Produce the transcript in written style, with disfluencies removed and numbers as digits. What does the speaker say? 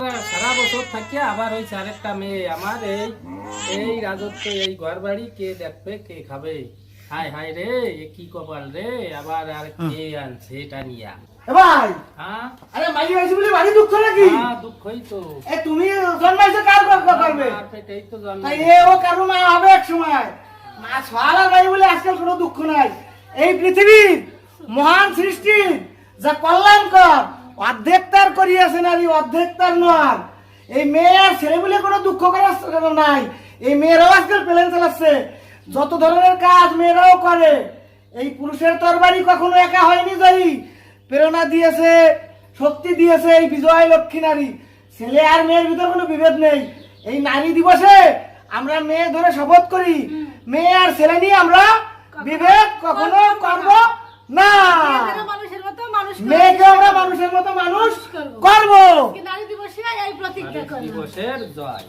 সারা বছর থাকিয়া আবার ওই আরেকটা মেয়ে আমার এই রাজত্ব এই ঘর বাড়ি কে দেখবে কে খাবে। হায় হায় রে, এ কি কপাল রে, আবার আর কে আনছে এটা নিয়া। ভাই হ্যাঁ আরে মাইজি হইছে বলে বাড়ি দুঃখ নাকি? হ্যাঁ দুঃখই তো। এ তুমি জন্মাইছো কার কথা করবে? আর পেটেই তো জন্ম। তাই এ ও কারো মা হবে এক সময়। মা সওয়াল ভাই বলে আজকাল কোনো দুঃখ নাই। এই পৃথিবীর মহান সৃষ্টি যা কল্যাণকর অর্ধেক তার করিয়াছে নারী অর্ধেক তার নর। এই মেয়ে আর ছেলে বলে কোনো দুঃখ করার নাই। এই মেয়েরাও আজকাল প্লেন চালাচ্ছে, যত ধরনের কাজ মেয়েরাও করে। এই পুরুষের তরবারি কখনো একা হয়নি, যাই প্রেরণা দিয়েছে, শক্তি দিয়েছে এই বিজয় লক্ষ্মী নারী। ছেলে আর মেয়ের ভিতরে কোনো বিভেদ নেই। এই নারী দিবসে আমরা মেয়ে ধরে শপথ করি, মেয়ে আর ছেলে নিয়ে আমরা বিভেদ কখনো করব না। মেয়েকে আমরা মানুষের মতো মানুষ করব। নারী দিবসে এই প্রতিজ্ঞা করি। দিবসের জয়।